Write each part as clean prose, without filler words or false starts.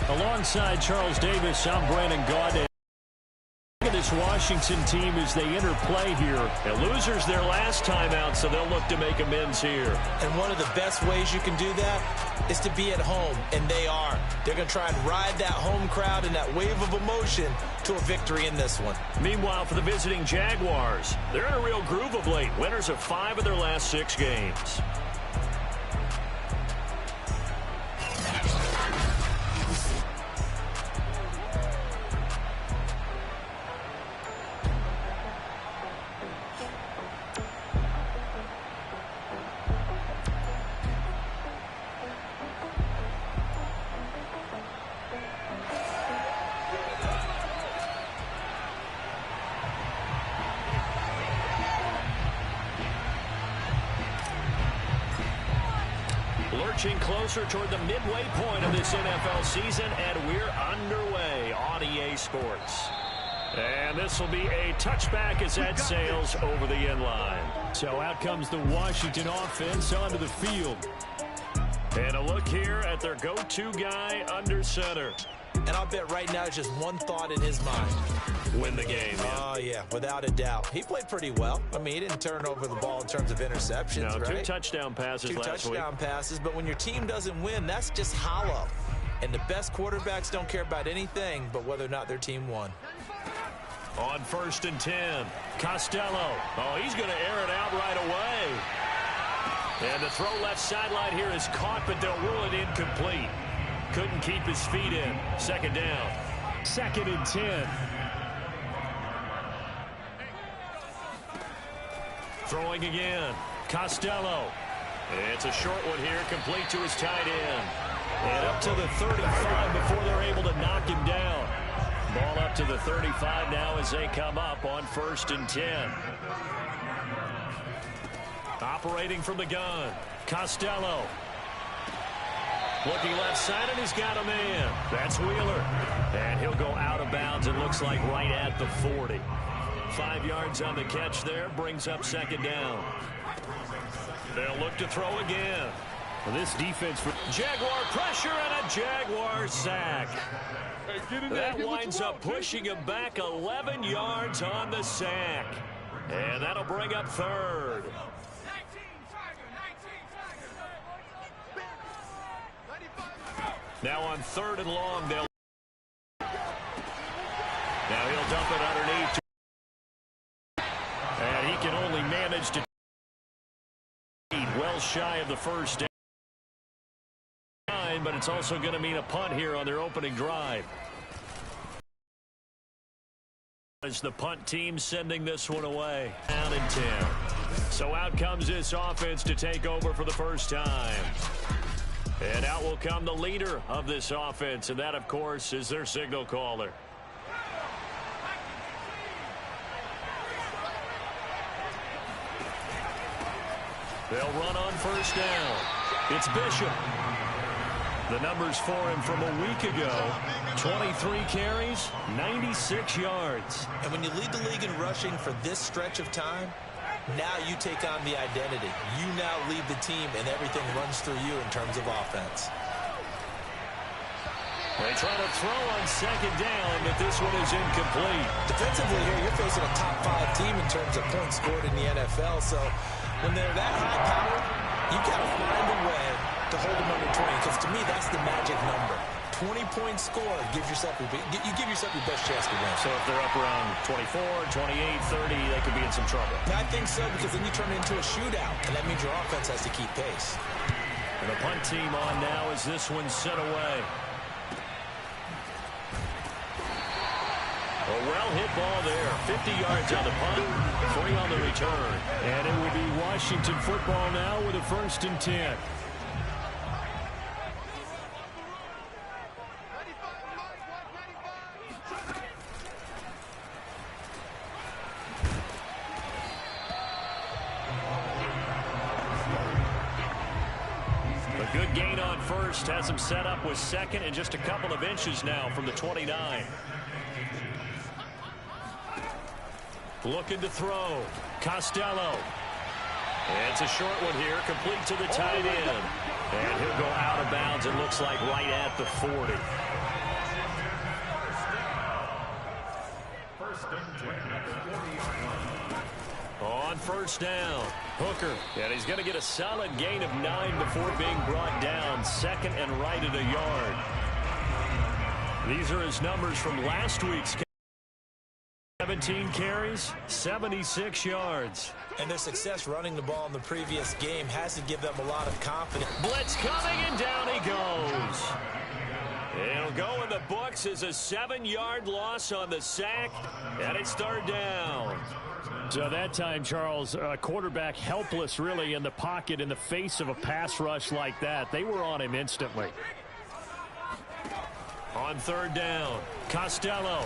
Alongside Charles Davis, I'm Brandon Gaudin. Look at this Washington team as they interplay here. And losers their last time out, so they'll look to make amends here. And one of the best ways you can do that is to be at home, and they are. They're going to try and ride that home crowd and that wave of emotion to a victory in this one. Meanwhile, for the visiting Jaguars, they're in a real groove of late. Winners of 5 of their last 6 games. Lurching closer toward the midway point of this NFL season, and we're underway on EA Sports. And this will be a touchback as that sails over the end line. So out comes the Washington offense onto the field. And a look here at their go-to guy under center. And I'll bet right now just one thought in his mind. Win the game. Oh, yeah, without a doubt. He played pretty well. I mean, he didn't turn over the ball in terms of interceptions, no, right? 2 touchdown passes last week. 2 touchdown passes, but when your team doesn't win, that's just hollow. And the best quarterbacks don't care about anything but whether or not their team won. On 1st and 10, Costello. Oh, he's going to air it out right away. And the throw left sideline here is caught, but they'll rule it incomplete. Couldn't keep his feet in. 2nd down. 2nd and 10. Throwing again. Costello. It's a short one here, complete to his tight end. And up to the 35 before they're able to knock him down. Ball up to the 35 now as they come up on 1st and 10. Operating from the gun. Costello. Looking left side, and he's got a man. That's Wheeler. And he'll go out of bounds, it looks like right at the 40. 5 yards on the catch there, brings up 2nd down. They'll look to throw again. This defense for Jaguar pressure and a Jaguar sack. That winds up pushing him back 11 yards on the sack. And that'll bring up 3rd. Now on 3rd and long, now he'll dump it underneath. And he can only manage to well shy of the 1st down. But it's also going to mean a punt here on their opening drive. As the punt team sending this one away. Down and 10. So out comes this offense to take over for the first time. And out will come the leader of this offense, and that, of course, is their signal caller. They'll run on 1st down. It's Bishop. The numbers for him from a week ago, 23 carries, 96 yards. And when you lead the league in rushing for this stretch of time, now you take on the identity. You now lead the team, and everything runs through you in terms of offense. They try to throw on 2nd down, but this one is incomplete. Defensively here, you're facing a top 5 team in terms of points scored in the NFL. So when they're that high-powered, you've got to find a way to hold them under 20, because to me, that's the magic number. 20-point score gives yourself you give yourself your best chance to win. So if they're up around 24, 28, 30, they could be in some trouble. I think so, because then you turn it into a shootout, and that means your offense has to keep pace. And the punt team on now as this one's set away. A well-hit ball there. 50 yards on the punt, 3 on the return. And it will be Washington football now with a 1st and 10. Good gain on 1st, has him set up with 2nd and just a couple of inches now from the 29. Looking to throw. Costello. It's a short one here, complete to the tight end. And he'll go out of bounds, it looks like, right at the 40. On first down, Hooker. And he's going to get a solid gain of 9 before being brought down. Second and right at a yard. These are his numbers from last week's game. 17 carries, 76 yards. And their success running the ball in the previous game has to give them a lot of confidence. Blitz coming, and down he goes. It'll go in the books as a 7-yard loss on the sack, and it's third down. So that time, Charles, quarterback helpless really in the pocket in the face of a pass rush like that. They were on him instantly. On third down, Costello.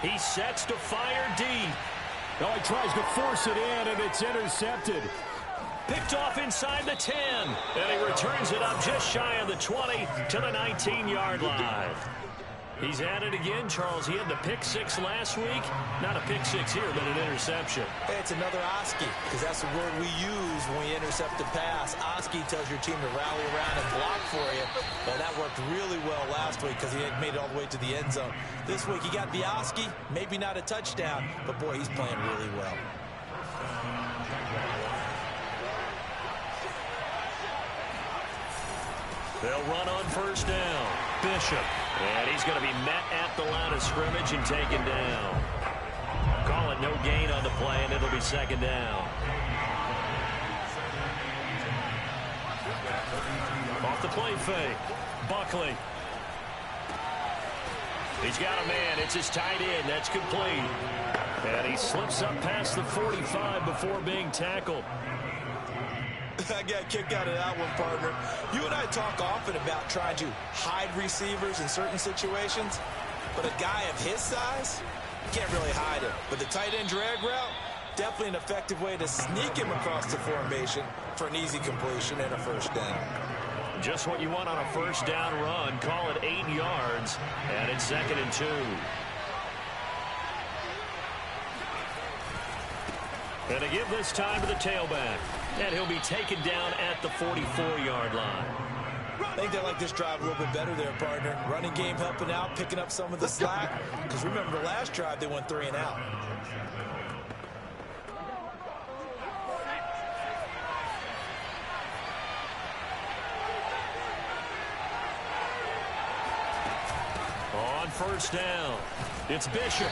He sets to fire deep. Oh, he tries to force it in, and it's intercepted. Picked off inside the 10. And he returns it up just shy of the 20 to the 19-yard line. He's at it again, Charles. He had the pick 6 last week. Not a pick 6 here, but an interception. Hey, it's another Oski, because that's the word we use when we intercept a pass. Oski tells your team to rally around and block for you. Well, that worked really well last week because he had made it all the way to the end zone. This week he got the Oski, maybe not a touchdown, but boy, he's playing really well. They'll run on first down. Bishop. And he's going to be met at the line of scrimmage and taken down. Call it no gain on the play, and it'll be second down. Off the play fake. Buckley. He's got a man. It's his tight end. That's complete. And he slips up past the 45 before being tackled. I got a kick out of that one, partner. You and I talk often about trying to hide receivers in certain situations, but a guy of his size, you can't really hide him. But the tight end drag route, definitely an effective way to sneak him across the formation for an easy completion and a first down. Just what you want on a first down run. Call it 8 yards, and it's second and 2. And they give this time to the tailback. And he'll be taken down at the 44-yard line. I think they like this drive a little bit better there, partner. Running game helping out, picking up some of the slack. Because remember, the last drive they went 3 and out. On first down, it's Bishop.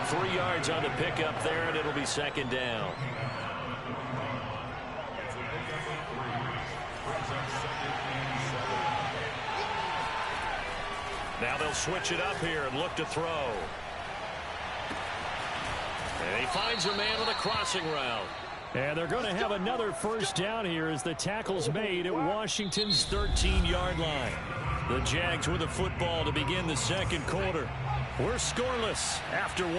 3 yards on the pickup there, and it'll be second down. Now they'll switch it up here and look to throw. And he finds a man with a crossing route. And they're going to have another first down here as the tackle's made at Washington's 13-yard line. The Jags with the football to begin the second quarter. We're scoreless after 1.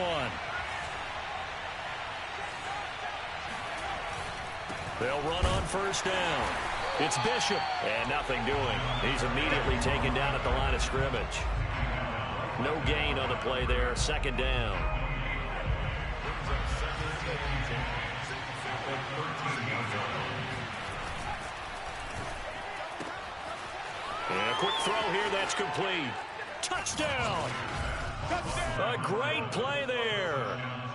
They'll run on first down. It's Bishop. And nothing doing. He's immediately taken down at the line of scrimmage. No gain on the play there. Second down. And a quick throw here. That's complete. Touchdown. A great play there.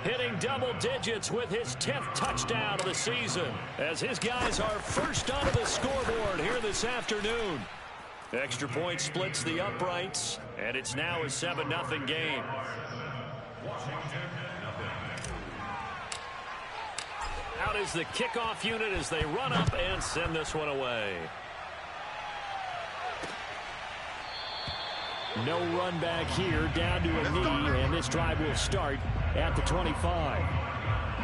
Hitting double digits with his 10th touchdown of the season as his guys are first onto the scoreboard here this afternoon. Extra point splits the uprights, and it's now a 7-0 game. Out is the kickoff unit as they run up and send this one away. No run back here, down to a knee, and this drive will start at the 25.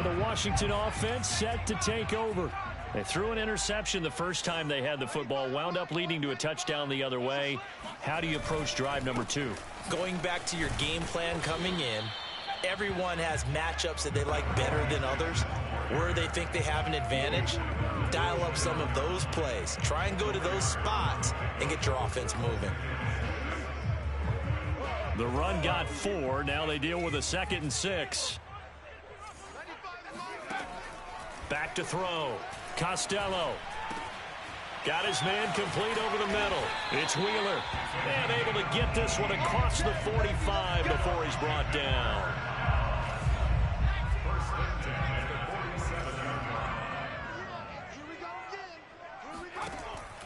The Washington offense set to take over. They threw an interception the first time they had the football, wound up leading to a touchdown the other way. How do you approach drive number 2? Going back to your game plan coming in, everyone has matchups that they like better than others, where they think they have an advantage. Dial up some of those plays. Try and go to those spots and get your offense moving. The run got 4. Now they deal with a 2nd and 6. Back to throw. Costello. Got his man complete over the middle. It's Wheeler. And able to get this one across the 45 before he's brought down.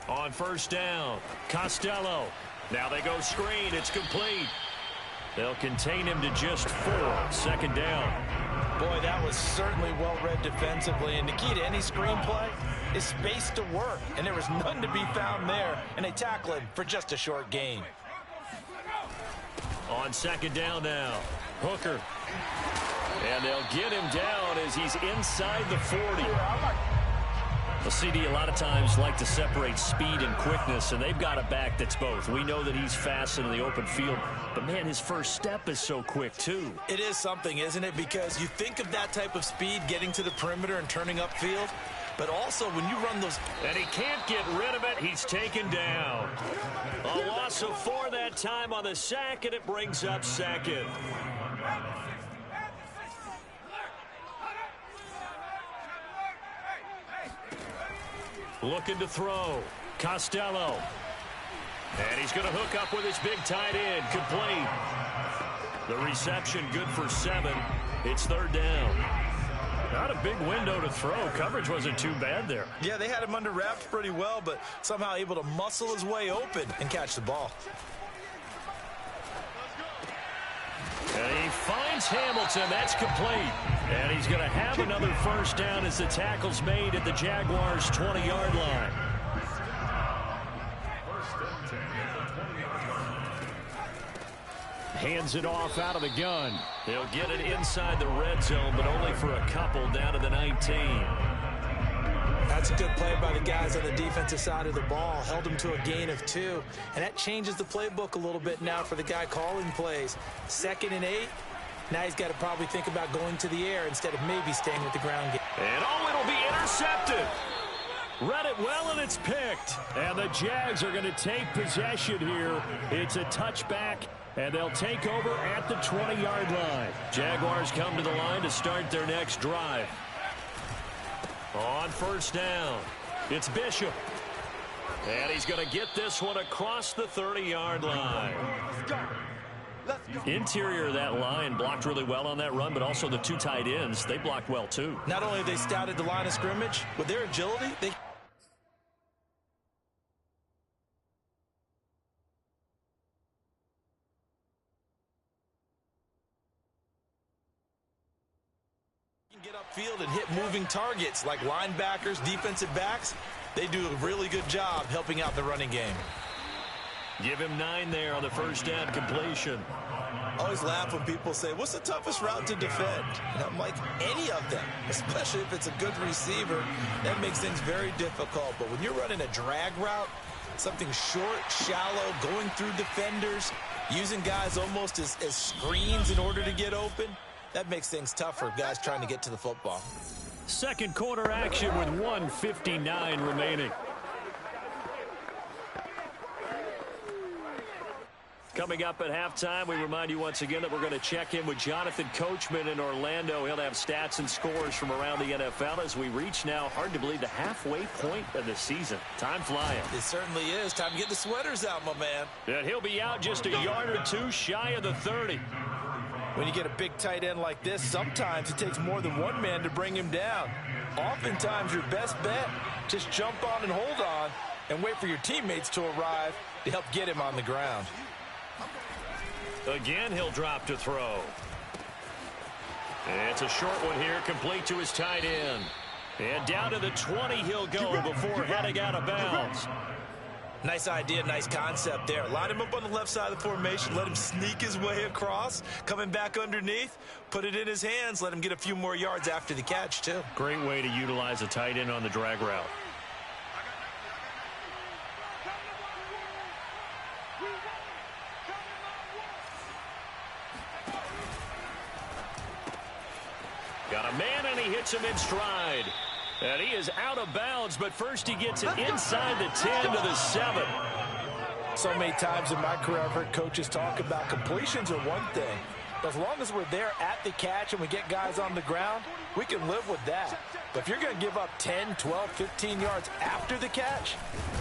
On first down, Costello. Now they go screen. It's complete. They'll contain him to just 4. Second down. Boy, that was certainly well-read defensively. And the key to any screenplay is space to work. And there was none to be found there. And they tackle him for just a short gain. On second down now, Hooker. And they'll get him down as he's inside the 40. The CD a lot of times like to separate speed and quickness, and they've got a back that's both. We know that he's fast in the open field, but, man, his first step is so quick, too. It is something, isn't it? Because you think of that type of speed getting to the perimeter and turning upfield, but also when you run those... And he can't get rid of it. He's taken down. A loss of 4 that time on the sack, and it brings up second. Looking to throw. Costello. And he's going to hook up with his big tight end. Complete. The reception good for 7. It's third down. Not a big window to throw. Coverage wasn't too bad there. Yeah, they had him under wraps pretty well, but somehow able to muscle his way open and catch the ball. And he finds Hamilton. That's complete. And he's going to have another first down as the tackle's made at the Jaguars' 20-yard line. Hands it off out of the gun. They'll get it inside the red zone, but only for a couple down to the 19. That's a good play by the guys on the defensive side of the ball. Held him to a gain of 2. And that changes the playbook a little bit now for the guy calling plays. 2nd and 8. Now he's got to probably think about going to the air instead of maybe staying with the ground game. And it'll be intercepted. Read it well, and it's picked. And the Jags are going to take possession here. It's a touchback, and they'll take over at the 20-yard line. Jaguars come to the line to start their next drive. On first down, it's Bishop. And he's going to get this one across the 30-yard line. Interior of that line blocked really well on that run, but also the 2 tight ends, they blocked well too. Not only have they scouted the line of scrimmage, with their agility, they can get upfield and hit moving targets like linebackers, defensive backs. They do a really good job helping out the running game. Give him 9 there on the first down completion. I always laugh when people say, what's the toughest route to defend? And I'm like, any of them, especially if it's a good receiver. That makes things very difficult. But when you're running a drag route, something short, shallow, going through defenders, using guys almost as screens in order to get open, that makes things tough for guys trying to get to the football. Second quarter action with 1:59 remaining. Coming up at halftime, we remind you once again that we're going to check in with Jonathan Coachman in Orlando. He'll have stats and scores from around the NFL as we reach now, hard to believe, the halfway point of the season. Time flying. It certainly is. Time to get the sweaters out, my man. And he'll be out just a yard or 2 shy of the 30. When you get a big tight end like this, sometimes it takes more than one man to bring him down. Oftentimes, your best bet, just jump on and hold on and wait for your teammates to arrive to help get him on the ground. Again, he'll drop to throw. And it's a short one here, complete to his tight end. And down to the 20 he'll go before heading out of bounds. Nice idea, nice concept there. Line him up on the left side of the formation, let him sneak his way across, coming back underneath, put it in his hands, let him get a few more yards after the catch, too. Great way to utilize a tight end on the drag route. Got a man, and he hits him in stride. And he is out of bounds, but first he gets it inside the 10 to the 7. So many times in my career, I've heard coaches talk about completions are one thing, As long as we're there at the catch and we get guys on the ground, we can live with that. But if you're going to give up 10, 12, 15 yards after the catch,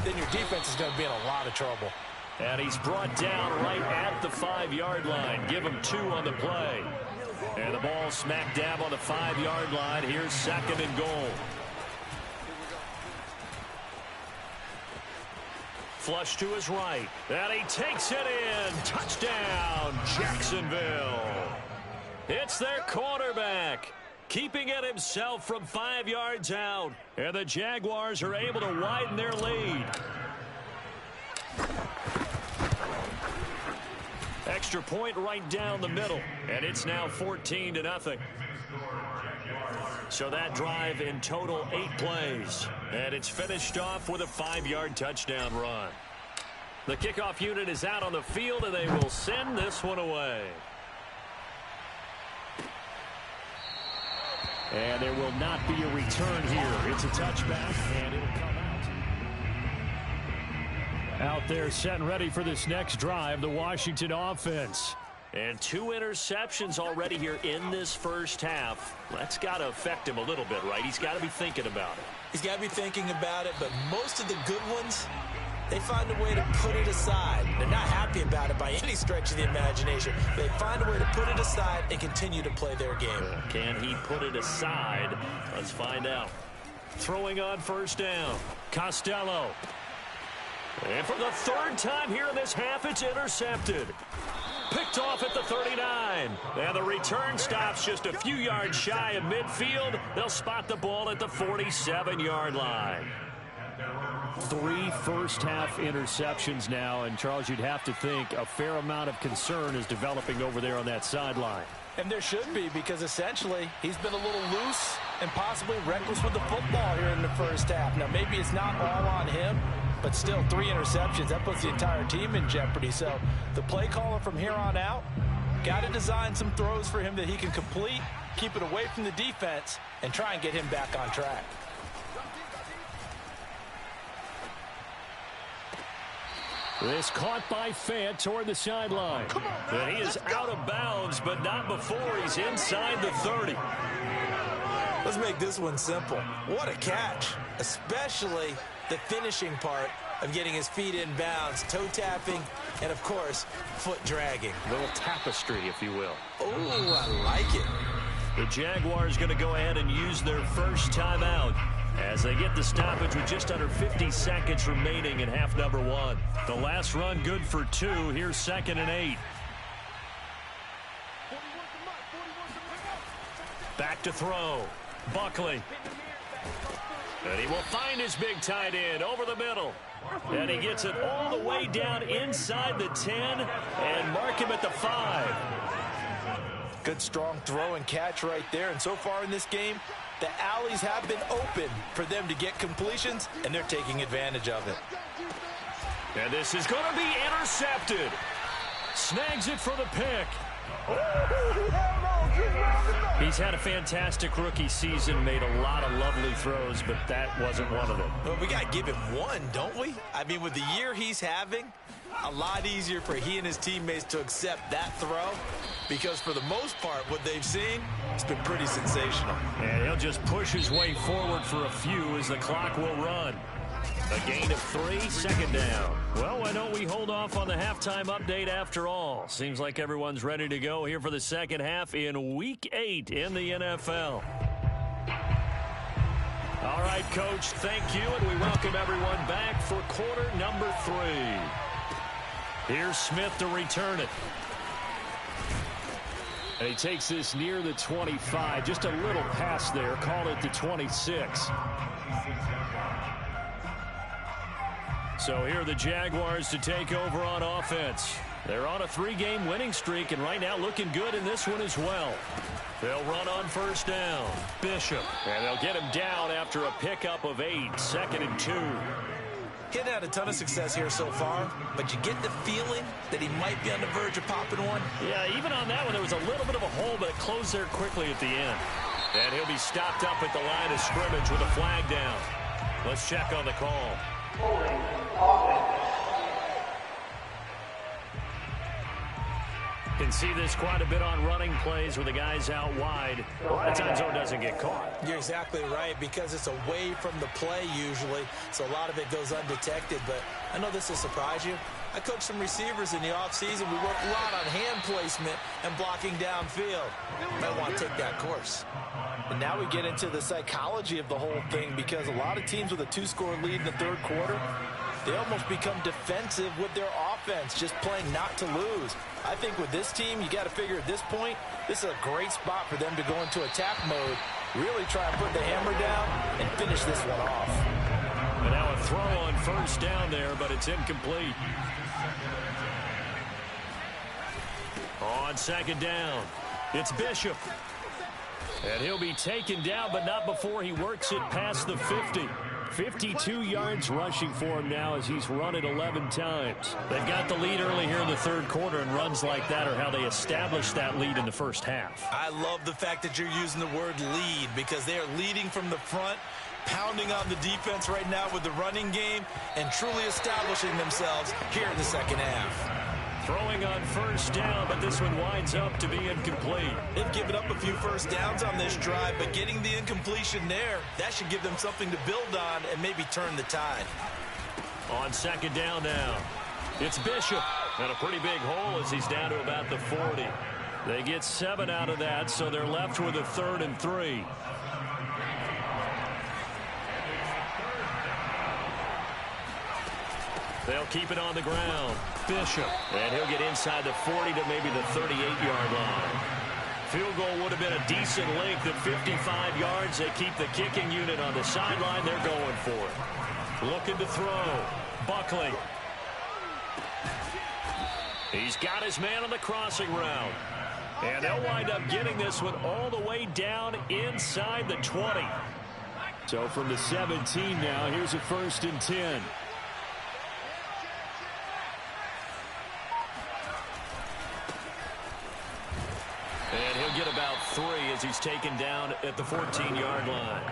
then your defense is going to be in a lot of trouble. And he's brought down right at the 5-yard line. Give him 2 on the play. And the ball smack dab on the 5-yard line. Here's 2nd and goal. Flush to his right. And he takes it in. Touchdown, Jacksonville. It's their quarterback, keeping it himself from 5 yards out. And the Jaguars are able to widen their lead. Extra point right down the middle. And it's now 14-0. So that drive in total 8 plays. And it's finished off with a 5-yard touchdown run. The kickoff unit is out on the field, and they will send this one away. And there will not be a return here. It's a touchback, and it'll come out there set and ready for this next drive, the Washington offense. And 2 interceptions already here in this first half. That's got to affect him a little bit, right? He's got to be thinking about it. He's got to be thinking about it, but most of the good ones, they find a way to put it aside. They're not happy about it by any stretch of the imagination. They find a way to put it aside and continue to play their game. Can he put it aside? Let's find out. Throwing on first down. Costello. And for the 3rd time here in this half, it's intercepted. Picked off at the 39. And the return stops just a few yards shy of midfield. They'll spot the ball at the 47-yard line. 3 first-half interceptions now. And, Charles, you'd have to think a fair amount of concern is developing over there on that sideline. And there should be, because essentially he's been a little loose and possibly reckless with the football here in the first half. Now, maybe it's not all on him, but still 3 interceptions. That puts the entire team in jeopardy. So the play caller from here on out got to design some throws for him that he can complete, keep it away from the defense, and try and get him back on track. This caught by Fant toward the sideline. And he is out of bounds, but not before he's inside the 30. Let's make this one simple. What a catch, especially the finishing part of getting his feet in bounds, toe tapping, and, of course, foot dragging. A little tapestry, if you will. Oh, I like it. The Jaguars going to go ahead and use their first timeout as they get the stoppage with just under 50 seconds remaining in half number 1. The last run good for 2. Here's 2nd and 8. Back to throw. Buckley. And he will find his big tight end over the middle. And he gets it all the way down inside the 10 and mark him at the 5. Good strong throw and catch right there. And so far in this game, the alleys have been open for them to get completions, and they're taking advantage of it. And this is going to be intercepted. Snags it for the pick. He's had a fantastic rookie season, made a lot of lovely throws, but that wasn't one of them. Well, we got to give him one, don't we? I mean, with the year he's having, a lot easier for he and his teammates to accept that throw, because for the most part, what they've seen, it's been pretty sensational. And he'll just push his way forward for a few as the clock will run. A gain of 3, 2nd down. Well, why don't we hold off on the halftime update after all? Seems like everyone's ready to go here for the second half in Week 8 in the NFL. All right, Coach, thank you, and we welcome everyone back for quarter number 3. Here's Smith to return it. And he takes this near the 25. Just a little pass there. Call it the 26. So here are the Jaguars to take over on offense. They're on a 3-game winning streak, and right now looking good in this one as well. They'll run on first down. Bishop. And they'll get him down after a pickup of 8. 2nd and 2. He's had a ton of success here so far, but you get the feeling that he might be on the verge of popping one. Yeah, even on that one, there was a little bit of a hole, but it closed there quickly at the end. And he'll be stopped up at the line of scrimmage with a flag down. Let's check on the call. Can see this quite a bit on running plays where the guy's out wide. A lot of times, though, doesn't get caught. You're exactly right, because it's away from the play usually, so a lot of it goes undetected. But I know this will surprise you. I coached some receivers in the offseason. We worked a lot on hand placement and blocking downfield. Might want to take that course. And now we get into the psychology of the whole thing, because a lot of teams with a 2-score lead in the third quarter, they almost become defensive with their offense, just playing not to lose. I think with this team, you got to figure at this point, this is a great spot for them to go into attack mode, really try and put the hammer down and finish this one off. And now a throw on first down there, but it's incomplete. On second down, it's Bishop. And he'll be taken down, but not before he works it past the 50. 52 yards rushing for him now as he's run it 11 times. They've got the lead early here in the third quarter, and runs like that are how they established that lead in the first half. I love the fact that you're using the word lead, because they are leading from the front, pounding on the defense right now with the running game, and truly establishing themselves here in the second half. Throwing on first down, but this one winds up to be incomplete. They've given up a few first downs on this drive, but getting the incompletion there, that should give them something to build on and maybe turn the tide. On second down now, it's Bishop. And a pretty big hole as he's down to about the 40. They get 7 out of that, so they're left with a 3rd and 3. They'll keep it on the ground. Bishop. And he'll get inside the 40 to maybe the 38-yard line. Field goal would have been a decent length at 55 yards. They keep the kicking unit on the sideline. They're going for it. Looking to throw. Buckley. He's got his man on the crossing route. And they'll wind up getting this one all the way down inside the 20. So from the 17 now, here's a 1st and 10. And he'll get about 3 as he's taken down at the 14-yard line.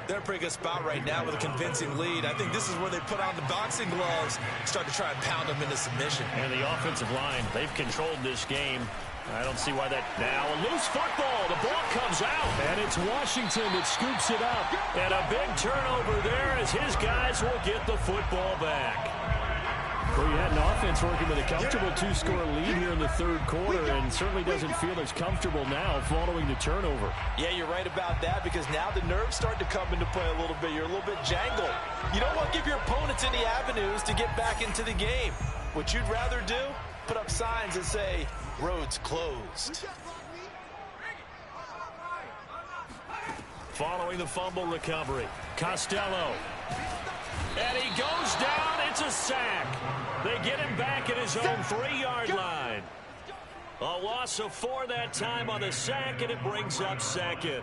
They're in a pretty good spot right now with a convincing lead. I think this is where they put on the boxing gloves, start to try and pound them into submission. And the offensive line, they've controlled this game. I don't see why that. Now a loose football. The ball comes out. And it's Washington that scoops it up. And a big turnover there as his guys will get the football back. Well, you had an offense working with a comfortable 2-score lead here in the third quarter, and certainly doesn't feel as comfortable now following the turnover. Yeah, you're right about that, because now the nerves start to come into play a little bit. You're a little bit jangled. You don't want to give your opponents any avenues to get back into the game. What you'd rather do, put up signs that say, roads closed. Following the fumble recovery, Costello. And he goes down. It's a sack. They get him back at his own 3-yard line. A loss of 4 that time on the sack, and it brings up 2nd.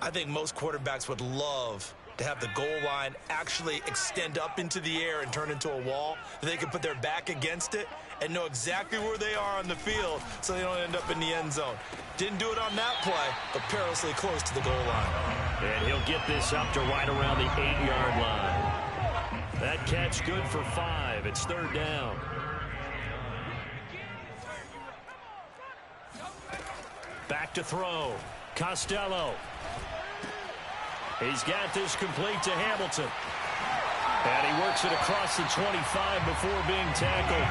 I think most quarterbacks would love to have the goal line actually extend up into the air and turn into a wall. They can put their back against it and know exactly where they are on the field so they don't end up in the end zone. Didn't do it on that play, but perilously close to the goal line. And he'll get this up to right around the 8-yard line. That catch good for 5. It's 3rd down. Back to throw. Costello. He's got this complete to Hamilton. And he works it across the 25 before being tackled.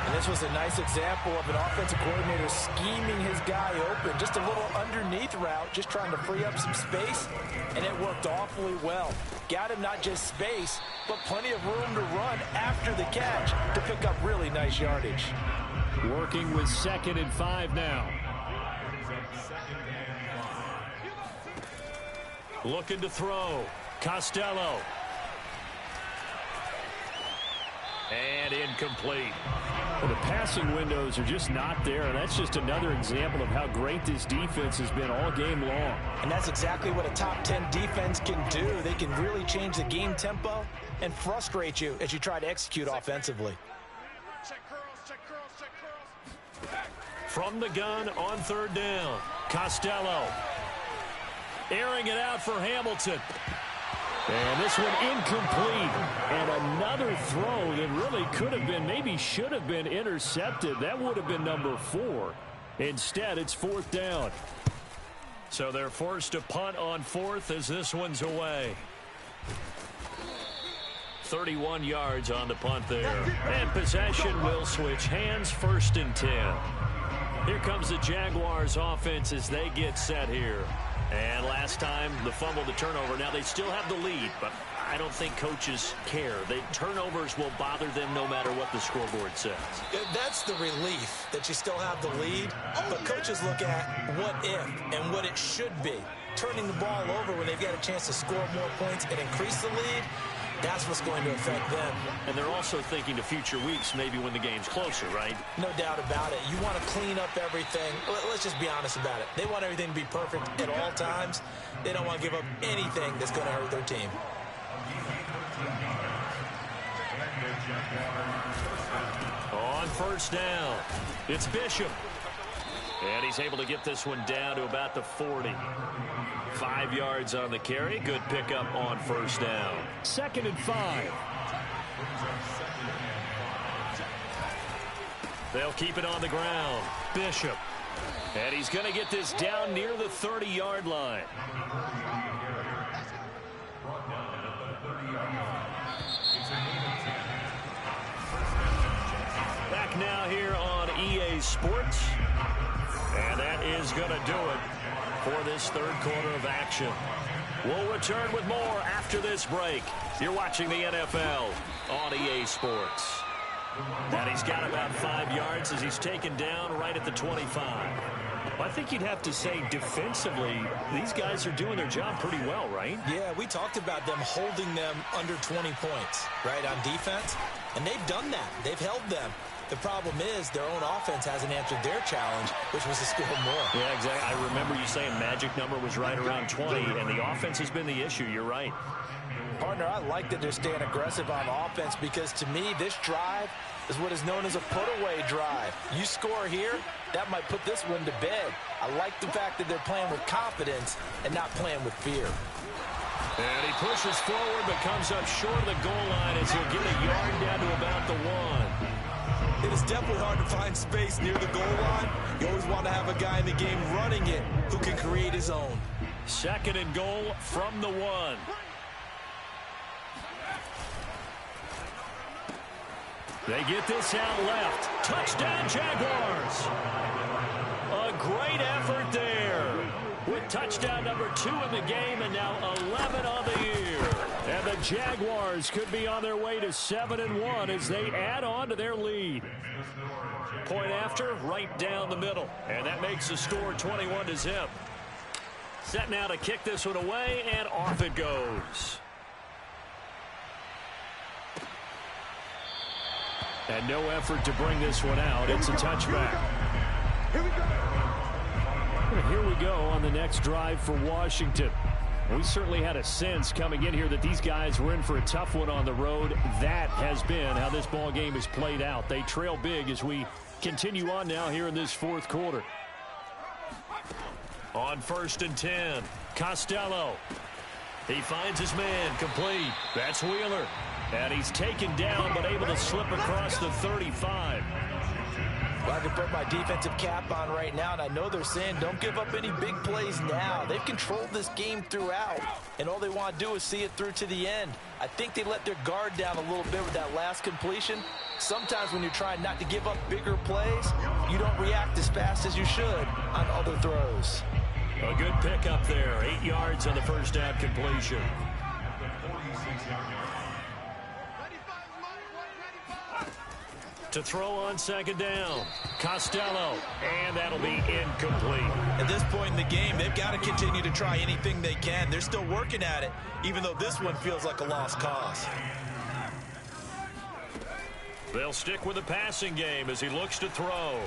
And this was a nice example of an offensive coordinator scheming his guy open. Just a little underneath route, just trying to free up some space, and it worked awfully well. Got him not just space, but plenty of room to run after the catch to pick up really nice yardage. Working with 2nd and 5 now. Looking to throw. Costello. And incomplete. Well, the passing windows are just not there, and that's just another example of how great this defense has been all game long. And that's exactly what a top 10 defense can do. They can really change the game tempo and frustrate you as you try to execute offensively. From the gun on 3rd down, Costello. Airing it out for Hamilton. And this one incomplete. And another throw that really could have been, maybe should have been intercepted. That would have been number 4. Instead, it's 4th down. So they're forced to punt on 4th as this one's away. 31 yards on the punt there. And possession will switch hands, 1st and 10. Here comes the Jaguars offense as they get set here. And last time, the fumble, the turnover. Now, they still have the lead, but I don't think coaches care. Turnovers will bother them no matter what the scoreboard says. That's the relief that you still have the lead, but coaches look at what if and what it should be. Turning the ball over when they've got a chance to score more points and increase the lead, that's what's going to affect them. And they're also thinking to future weeks, maybe when the game's closer, right? No doubt about it. You want to clean up everything. Let's just be honest about it. They want everything to be perfect at all times. They don't want to give up anything that's going to hurt their team. On 1st down, it's Bishop. And he's able to get this one down to about the 40. 5 yards on the carry. Good pickup on 1st down. 2nd and 5. They'll keep it on the ground. Bishop. And he's going to get this down near the 30-yard line. Back now here on EA Sports. And that is going to do it for this 3rd quarter of action. We'll return with more after this break. You're watching the NFL on EA Sports. And he's got about 5 yards as he's taken down right at the 25. Well, I think you'd have to say defensively, these guys are doing their job pretty well, right? Yeah, we talked about them holding them under 20 points, right, on defense. And they've done that. They've held them. The problem is their own offense hasn't answered their challenge, which was to score more. Yeah, exactly. I remember you saying magic number was right around 20, and the offense has been the issue. You're right. Partner, I like that they're staying aggressive on offense because, to me, this drive is what is known as a put-away drive. You score here, that might put this one to bed. I like the fact that they're playing with confidence and not playing with fear. And he pushes forward but comes up short of the goal line as he'll get a yard down to about the 1. It is definitely hard to find space near the goal line. You always want to have a guy in the game running it who can create his own. 2nd and goal from the 1. They get this out left. Touchdown, Jaguars. A great effort there. With touchdown number 2 in the game and now 11 on the year. And the Jaguars could be on their way to 7-1 as they add on to their lead. Point after, right down the middle. And that makes the score 21-0. Set now to kick this one away, and off it goes. And no effort to bring this one out. It's a touchback. Here we go. And here we go on the next drive for Washington. We certainly had a sense coming in here that these guys were in for a tough one on the road. That has been how this ball game is played out. They trail big as we continue on now here in this 4th quarter. On 1st and 10, Costello. He finds his man, complete. That's Wheeler. And he's taken down but able to slip across the 35. Well, I can put my defensive cap on right now, and I know they're saying don't give up any big plays now. They've controlled this game throughout, and all they want to do is see it through to the end. I think they let their guard down a little bit with that last completion. Sometimes when you're trying not to give up bigger plays, you don't react as fast as you should on other throws. A good pickup there. 8 yards on the 1st down completion. To throw on 2nd down, Costello, and that'll be incomplete. At this point in the game, they've got to continue to try anything they can. They're still working at it, even though this one feels like a lost cause. They'll stick with the passing game as he looks to throw.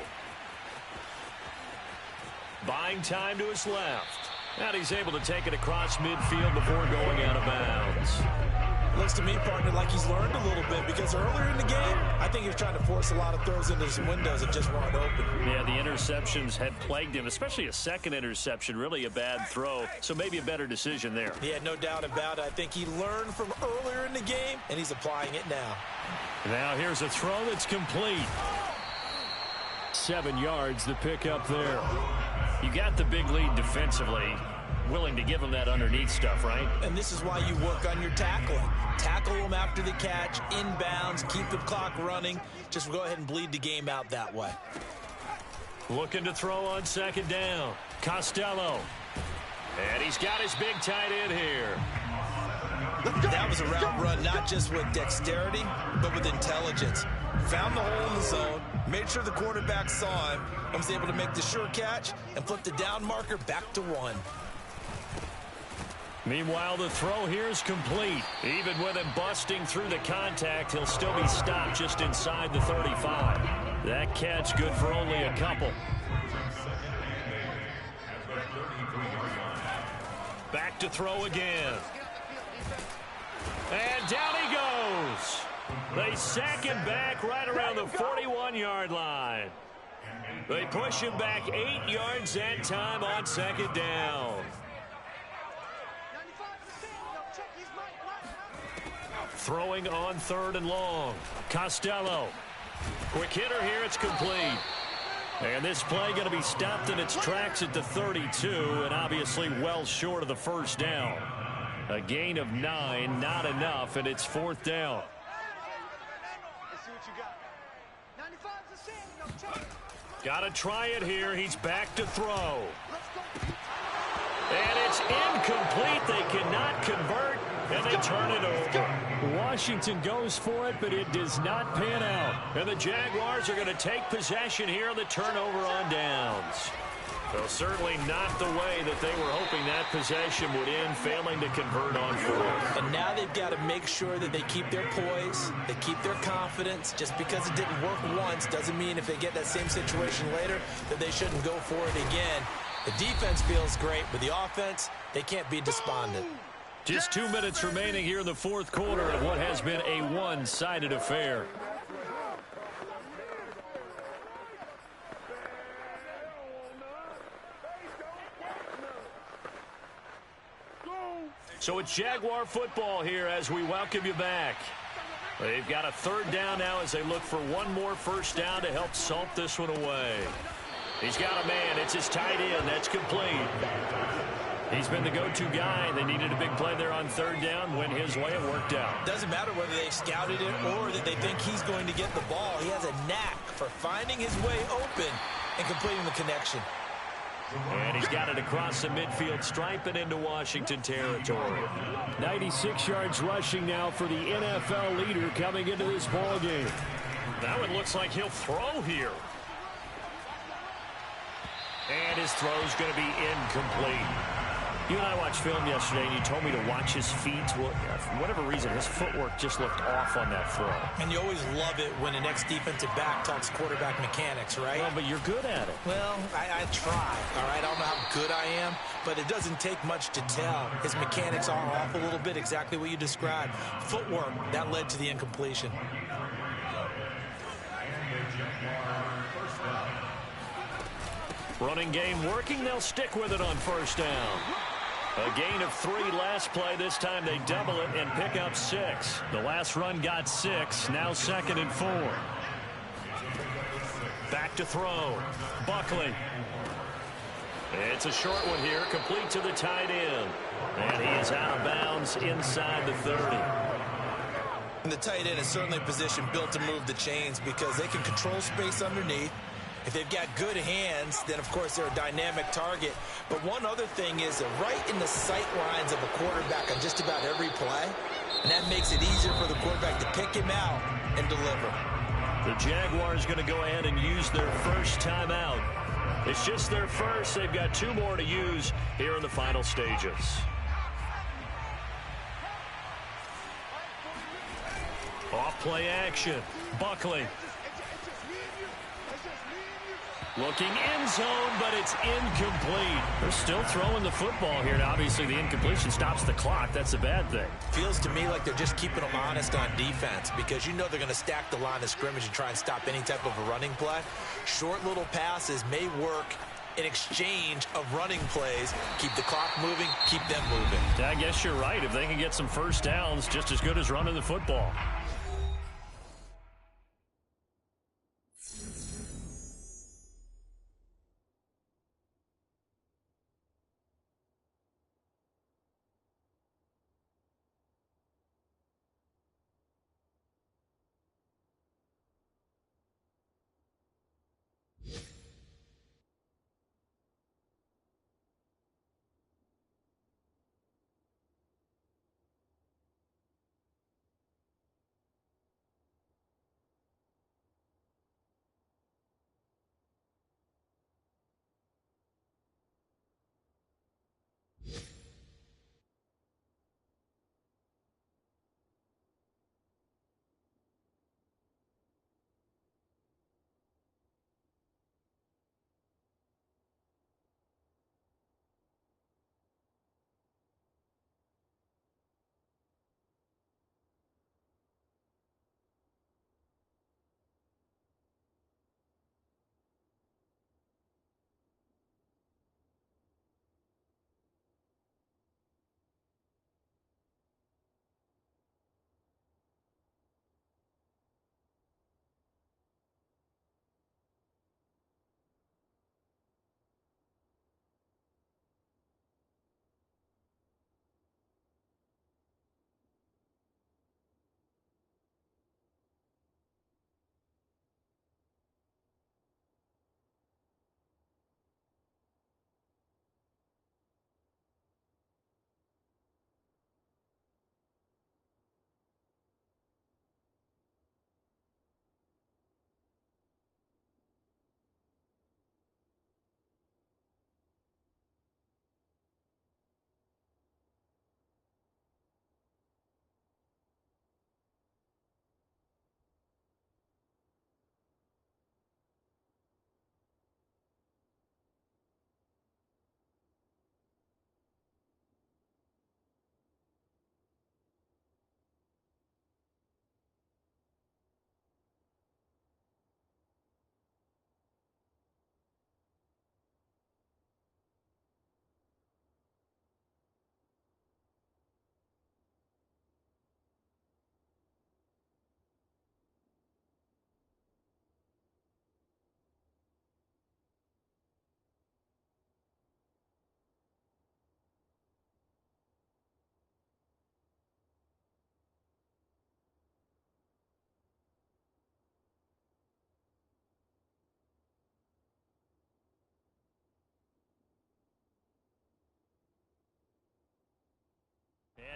Buying time to his left. And he's able to take it across midfield before going out of bounds. Looks to me, partner, like he's learned a little bit because earlier in the game, I think he was trying to force a lot of throws into some windows that just weren't open. Yeah, the interceptions had plagued him, especially a second interception, really a bad throw, so maybe a better decision there. Yeah, no doubt about it. I think he learned from earlier in the game, and he's applying it now. Now here's a throw that's complete. 7 yards the pick up there. You got the big lead defensively. Willing to give him that underneath stuff, right? And this is why you work on your tackling. Tackle them after the catch, inbounds, keep the clock running. Just go ahead and bleed the game out that way. Looking to throw on second down. Costello. And he's got his big tight end here. That was a route run, not just with dexterity, but with intelligence. Found the hole in the zone, made sure the quarterback saw him, and was able to make the sure catch and flip the down marker back to 1. Meanwhile, the throw here is complete. Even with him busting through the contact, he'll still be stopped just inside the 35. That catch good for only a couple. Back to throw again. And down he goes. They sack him back right around the 41-yard line. They push him back 8 yards that time on second down. Throwing on 3rd and long. Costello. Quick hitter here. It's complete. And this play going to be stopped in its tracks at the 32, and obviously well short of the first down. A gain of 9, not enough, and it's 4th down. Got to try it here. He's back to throw. And it's incomplete. They cannot convert, and they turn it over. Washington goes for it, but it does not pan out. And the Jaguars are going to take possession here on the turnover on downs. Well, certainly not the way that they were hoping that possession would end, failing to convert on 4th. And now they've got to make sure that they keep their poise, they keep their confidence. Just because it didn't work once doesn't mean if they get that same situation later that they shouldn't go for it again. The defense feels great, but the offense, they can't be despondent. Just 2 minutes remaining here in the 4th quarter of what has been a one-sided affair. So it's Jaguar football here as we welcome you back. They've got a 3rd down now as they look for one more first down to help salt this one away. He's got a man. It's his tight end. That's complete. He's been the go-to guy. They needed a big play there on 3rd down. Went his way. It worked out. Doesn't matter whether they scouted it or that they think he's going to get the ball. He has a knack for finding his way open and completing the connection. And he's got it across the midfield stripe and into Washington territory. 96 yards rushing now for the NFL leader coming into this ball game. Now it looks like he'll throw here. And his throw's going to be incomplete. You and I watched film yesterday, and you told me to watch his feet. Well, for whatever reason, his footwork just looked off on that throw. And you always love it when an ex-defensive back talks quarterback mechanics, right? Well, but you're good at it. Well, I try, all right? I don't know how good I am, but it doesn't take much to tell. His mechanics are off a little bit, exactly what you described. Footwork, that led to the incompletion. Running game working. They'll stick with it on first down. A gain of 3 last play. This time they double it and pick up 6. The last run got 6. Now 2nd and 4. Back to throw. Buckley. It's a short one here. Complete to the tight end. And he is out of bounds inside the 30. And the tight end is certainly a position built to move the chains because they can control space underneath. If they've got good hands, then, of course, they're a dynamic target. But one other thing is right in the sight lines of a quarterback on just about every play, and that makes it easier for the quarterback to pick him out and deliver. The Jaguars going to go ahead and use their first timeout. It's just their first. They've got 2 more to use here in the final stages. Off play action. Buckley. Looking end zone, but it's incomplete. They're still throwing the football here. Now, obviously, the incompletion stops the clock. That's a bad thing. Feels to me like they're just keeping them honest on defense because you know they're going to stack the line of scrimmage and try and stop any type of a running play. Short little passes may work in exchange of running plays. Keep the clock moving, keep them moving. I guess you're right. If they can get some first downs, just as good as running the football.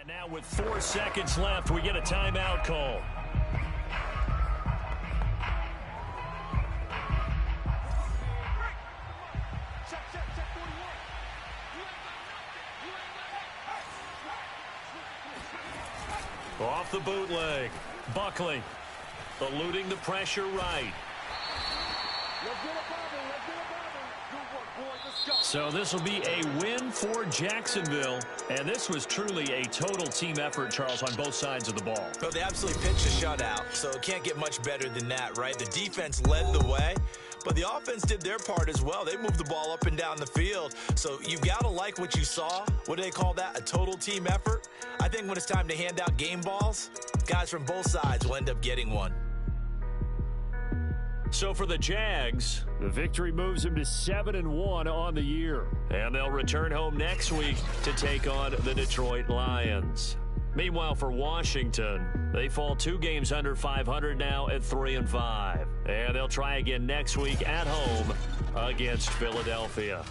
And now with 4 seconds left, we get a timeout call. Off the bootleg. Buckley eluding the pressure right. So this will be a win for Jacksonville. And this was truly a total team effort, Charles, on both sides of the ball. Well, they absolutely pitched a shutout, so it can't get much better than that, right? The defense led the way, but the offense did their part as well. They moved the ball up and down the field. So you've got to like what you saw. What do they call that? A total team effort? I think when it's time to hand out game balls, guys from both sides will end up getting one. So for the Jags, the victory moves them to 7-1 on the year. And they'll return home next week to take on the Detroit Lions. Meanwhile, for Washington, they fall 2 games under 500 now at 3-5. And they'll try again next week at home against Philadelphia.